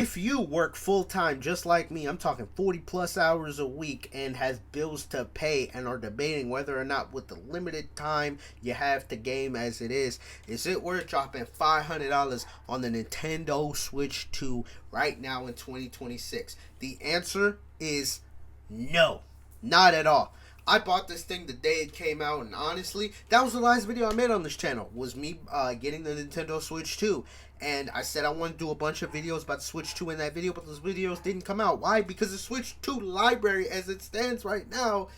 If you work full time just like me, I'm talking 40 plus hours a week and has bills to pay and are debating whether or not with the limited time you have to game as it is it worth dropping $500 on the Nintendo Switch 2 right now in 2026? The answer is no, not at all. I bought this thing the day it came out, and honestly, that was the last video I made on this channel. Was me getting the Nintendo Switch 2, and I said I want to do a bunch of videos about the Switch 2 in that video, but those videos didn't come out. Why? Because the Switch 2 library, as it stands right now,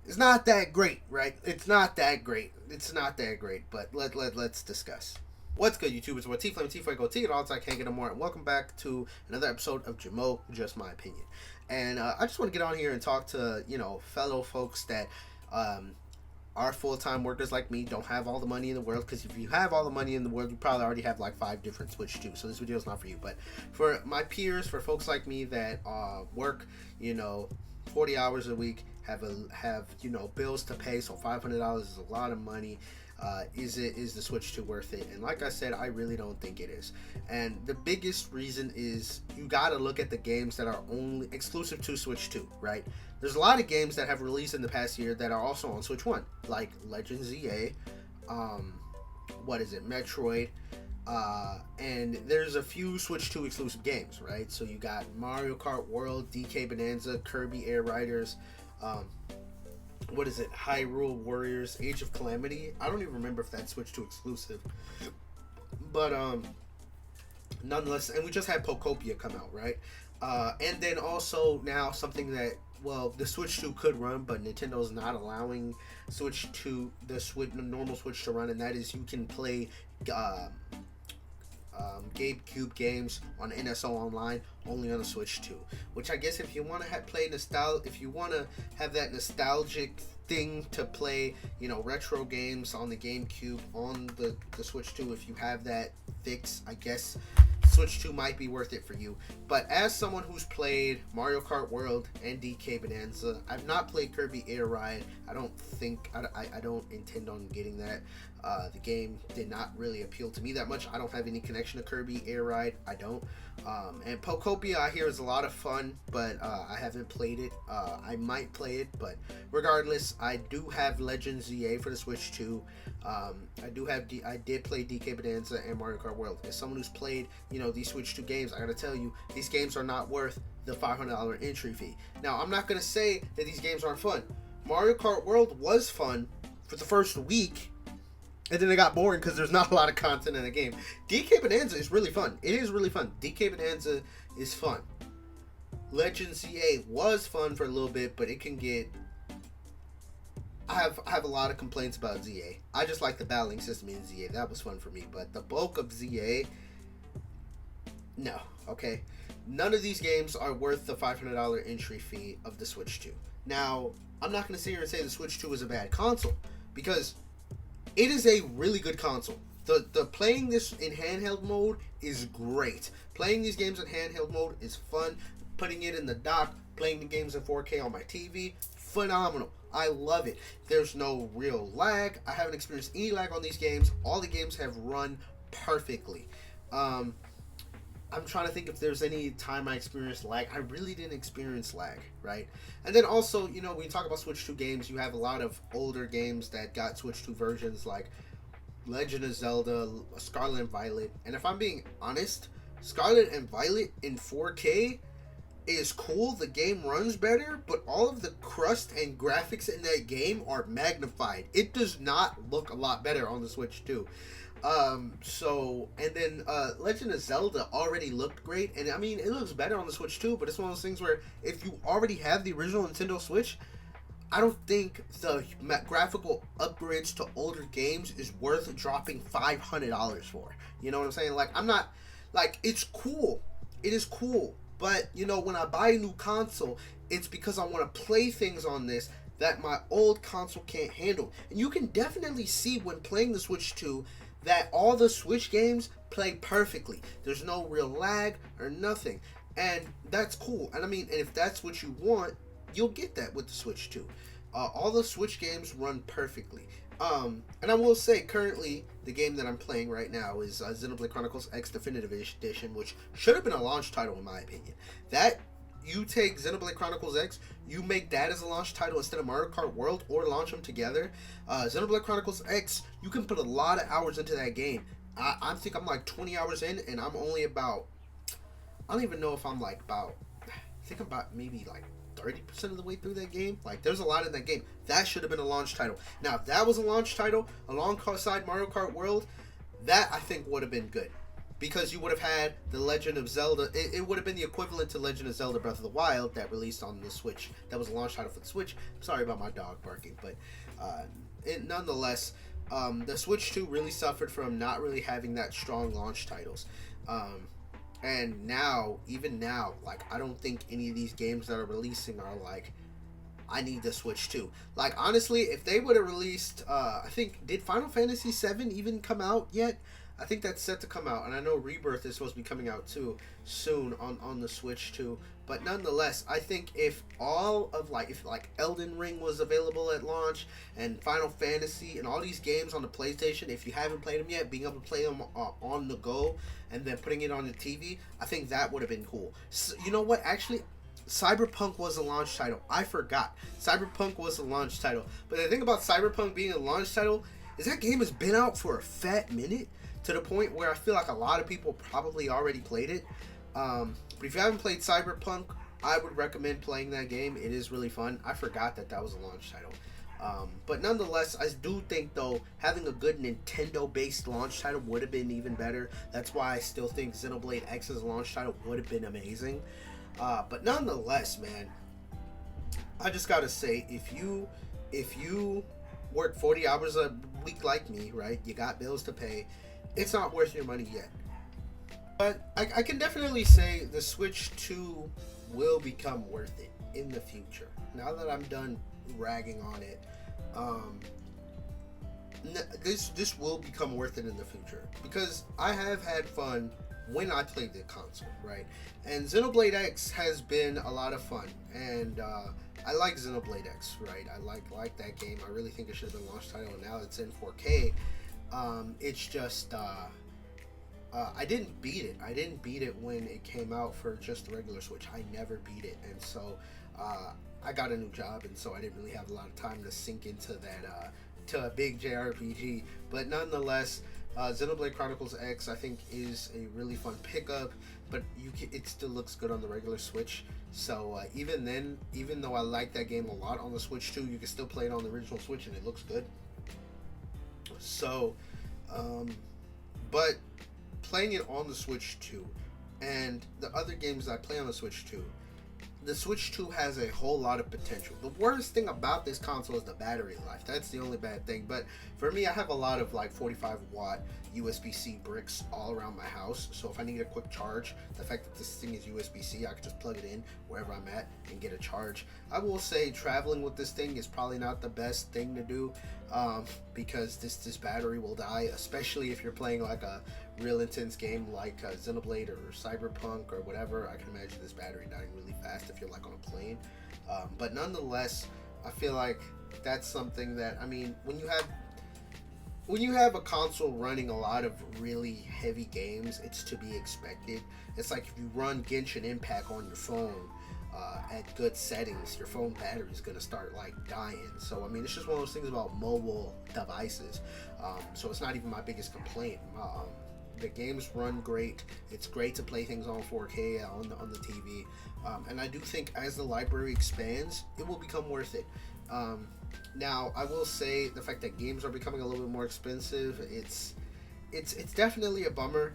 is not that great. Right? It's not that great. It's not that great. But let's discuss. What's good, YouTubers? What T-Flame, T-Fuego, T, and all I can't get no more. And welcome back to another episode of Jamo, Just My Opinion. And I just want to get on here and talk to, fellow folks that are full-time workers like me, don't have all the money in the world. Because if you have all the money in the world, you probably already have like 5 different Switch 2. So this video is not for you. But for my peers, for folks like me that work, 40 hours a week, have bills to pay, so $500 is a lot of money. Is the Switch 2 worth it? And like I said, I really don't think it is. And the biggest reason is you gotta look at the games that are only exclusive to Switch 2, right? There's a lot of games that have released in the past year that are also on Switch 1, like Legend ZA, Metroid, and there's a few Switch 2 exclusive games, right? So you got Mario Kart World, DK Bonanza, Kirby Air Riders, Hyrule Warriors, Age of Calamity. I don't even remember if that's Switch 2 exclusive. But nonetheless, and we just had Pokopia come out, right? And then also now something that, the Switch 2 could run, but Nintendo's not allowing the normal Switch to run, and that is you can play GameCube games on NSO Online only on the Switch 2. Which I guess if you want to if you want to have that nostalgic thing to play, retro games on the GameCube on the Switch 2, if you have that fix, I guess Switch 2 might be worth it for you. But as someone who's played Mario Kart World and DK Bonanza, I've not played Kirby Air Ride. I don't intend on getting that. The game did not really appeal to me that much. I don't have any connection to Kirby Air Ride. I don't. And Pokopia, I hear, is a lot of fun, but I haven't played it. I might play it, but regardless, I do have Legend ZA for the Switch 2. I did play DK Bonanza and Mario Kart World. As someone who's played, these Switch 2 games, I gotta tell you, these games are not worth the $500 entry fee. Now, I'm not gonna say that these games aren't fun. Mario Kart World was fun for the first week, and then it got boring because there's not a lot of content in the game. DK Bonanza is really fun. It is really fun. DK Bonanza is fun. Legend ZA was fun for a little bit, but it can get... I have a lot of complaints about ZA. I just like the battling system in ZA. That was fun for me. But the bulk of ZA... No. Okay? None of these games are worth the $500 entry fee of the Switch 2. Now, I'm not going to sit here and say the Switch 2 is a bad console, because it is a really good console. The playing this in handheld mode is great. Playing these games in handheld mode is fun. Putting it in the dock, playing the games in 4K on my TV, phenomenal. I love it. There's no real lag. I haven't experienced any lag on these games. All the games have run perfectly. I'm trying to think if there's any time I experienced lag. I really didn't experience lag, right? And then also, when you talk about Switch 2 games, you have a lot of older games that got Switch 2 versions, like Legend of Zelda, Scarlet and Violet. And if I'm being honest, Scarlet and Violet in 4K is cool. The game runs better, but all of the crust and graphics in that game are magnified. It does not look a lot better on the Switch 2. And then Legend of Zelda already looked great, and I mean, it looks better on the Switch too, but it's one of those things where if you already have the original Nintendo Switch, I don't think the graphical upgrades to older games is worth dropping $500 for. You know what I'm saying? Like, I'm not, like, it's cool. It is cool. But, when I buy a new console, it's because I want to play things on this that my old console can't handle. And you can definitely see when playing the Switch 2 that all the Switch games play perfectly. There's no real lag or nothing. And that's cool. And I mean, and if that's what you want, you'll get that with the Switch 2. All the Switch games run perfectly. And I will say, currently, the game that I'm playing right now is Xenoblade Chronicles X Definitive Edition, which should have been a launch title in my opinion. That you take Xenoblade Chronicles X, you make that as a launch title instead of Mario Kart World, or launch them together. Xenoblade Chronicles X, you can put a lot of hours into that game. I think I'm like 20 hours in, and I'm only about, I don't even know if I'm like about, I think I'm about maybe like 30% of the way through that game. Like, there's a lot in that game. That should have been a launch title. Now, if that was a launch title alongside Mario Kart World, that I think would have been good. Because you would have had The Legend of Zelda. It would have been the equivalent to Legend of Zelda Breath of the Wild that released on the Switch. That was a launch title for the Switch. Sorry about my dog barking. But nonetheless, the Switch 2 really suffered from not really having that strong launch titles. And now, even now, like, I don't think any of these games that are releasing are like, I need the Switch 2. Like, honestly, if they would have released, I think, did Final Fantasy VII even come out yet? I think that's set to come out, and I know Rebirth is supposed to be coming out too soon on the Switch too. But nonetheless, I think if all of if Elden Ring was available at launch, and Final Fantasy and all these games on the PlayStation, if you haven't played them yet, being able to play them on the go and then putting it on the TV, I think that would have been cool. So, you know what? Actually, Cyberpunk was a launch title. I forgot. Cyberpunk was a launch title. But the thing about Cyberpunk being a launch title is that game has been out for a fat minute, to the point where I feel like a lot of people probably already played it. But if you haven't played Cyberpunk, I would recommend playing that game. It is really fun. I forgot that was a launch title. But nonetheless, I do think, though, having a good Nintendo-based launch title would have been even better. That's why I still think Xenoblade X's launch title would have been amazing. But nonetheless, man, I just gotta say, if you work 40 hours a week like me, right? You got bills to pay. It's not worth your money yet. But I can definitely say the Switch 2 will become worth it in the future. Now that I'm done ragging on it, this will become worth it in the future. Because I have had fun when I played the console, right? And Xenoblade X has been a lot of fun. And I like Xenoblade X, right? I like that game. I really think it should have been launch title, and now it's in 4K. It's just I didn't beat it. I didn't beat it when it came out for just the regular Switch. I never beat it, and so I got a new job, and so I didn't really have a lot of time to sink into that to a big JRPG. But nonetheless, Xenoblade Chronicles X I think is a really fun pickup, but it still looks good on the regular Switch. So even then, even though I like that game a lot on the Switch too, you can still play it on the original Switch and it looks good. So, but playing it on the Switch 2 and the other games I play on the Switch 2, the Switch 2 has a whole lot of potential. The worst thing about this console is the battery life. That's the only bad thing. But for me, I have a lot of 45 watt USB-C bricks all around my house. So if I need a quick charge, the fact that this thing is USB-C, I can just plug it in wherever I'm at and get a charge. I will say traveling with this thing is probably not the best thing to do, because this battery will die, especially if you're playing a real intense game like Xenoblade or Cyberpunk or whatever. I can imagine this battery dying really fast if you're on a plane. But nonetheless, I feel like that's something that, I mean, when you have a console running a lot of really heavy games, it's to be expected. It's like if you run Genshin Impact on your phone at good settings, your phone battery is going to start dying. So I mean, it's just one of those things about mobile devices. So it's not even my biggest complaint. The games run great. It's great to play things on 4K on the TV, and I do think as the library expands, it will become worth it. Now, I will say the fact that games are becoming a little bit more expensive, it's definitely a bummer.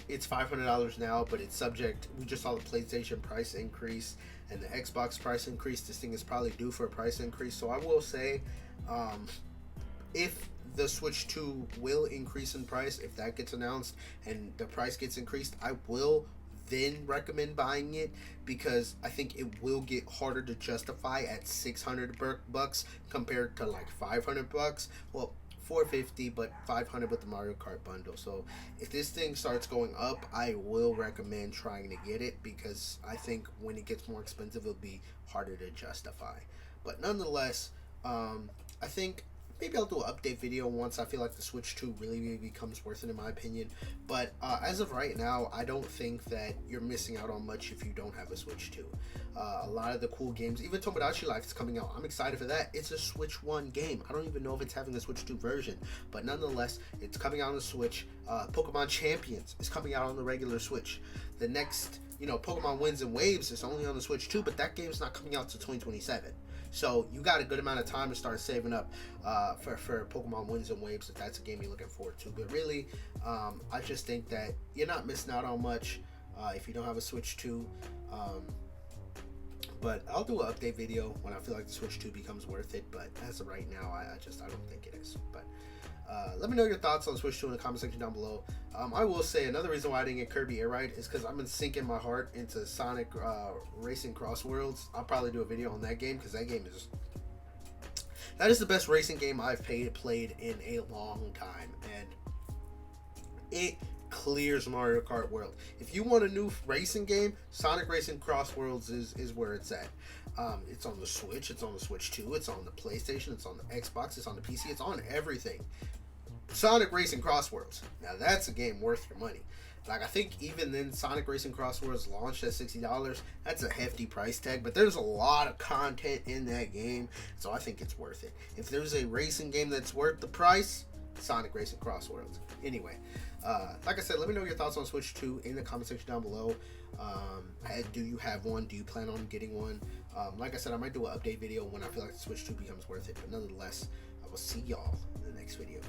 It's $500 now, but it's subject. We just saw the PlayStation price increase and the Xbox price increase. This thing is probably due for a price increase. So I will say, if the Switch 2 will increase in price, if that gets announced and the price gets increased, I will then recommend buying it, because I think it will get harder to justify at $600 compared to $500. Well, $450, but $500 with the Mario Kart bundle. So if this thing starts going up, I will recommend trying to get it, because I think when it gets more expensive, it'll be harder to justify. But nonetheless, I think maybe I'll do an update video once I feel like the Switch 2 really becomes worth it, in my opinion. But as of right now, I don't think that you're missing out on much if you don't have a Switch 2. A lot of the cool games, even Tomodachi Life is coming out. I'm excited for that. It's a Switch 1 game. I don't even know if it's having a Switch 2 version, but nonetheless, it's coming out on the Switch. Pokemon Champions is coming out on the regular Switch. The next, Pokemon Winds and Waves is only on the Switch 2, but that game's not coming out till 2027. So you got a good amount of time to start saving up for Pokemon Winds and Waves if that's a game you're looking forward to. But really, I just think that you're not missing out on much if you don't have a Switch 2. But I'll do an update video when I feel like the Switch 2 becomes worth it. But as of right now, I don't think it is. But let me know your thoughts on Switch 2 in the comment section down below. I will say another reason why I didn't get Kirby Air Ride is because I've been sinking my heart into Sonic Racing Cross Worlds. I'll probably do a video on that game because that is the best racing game I've played in a long time, and it clears Mario Kart World. If you want a new racing game, Sonic Racing Cross Worlds is where it's at. It's on the Switch, it's on the Switch 2, it's on the PlayStation, it's on the Xbox, it's on the PC, it's on everything. Sonic Racing Cross Worlds. Now that's a game worth your money. Like, I think even then Sonic Racing Cross Worlds launched at $60. That's a hefty price tag, but there's a lot of content in that game, so I think it's worth it. If there's a racing game that's worth the price, Sonic Racing Cross Worlds. Anyway, like I said, let me know your thoughts on Switch 2 in the comment section down below. Do you have one? Do you plan on getting one? Like I said, I might do an update video when I feel like the Switch 2 becomes worth it, but nonetheless, I will see y'all in the next video.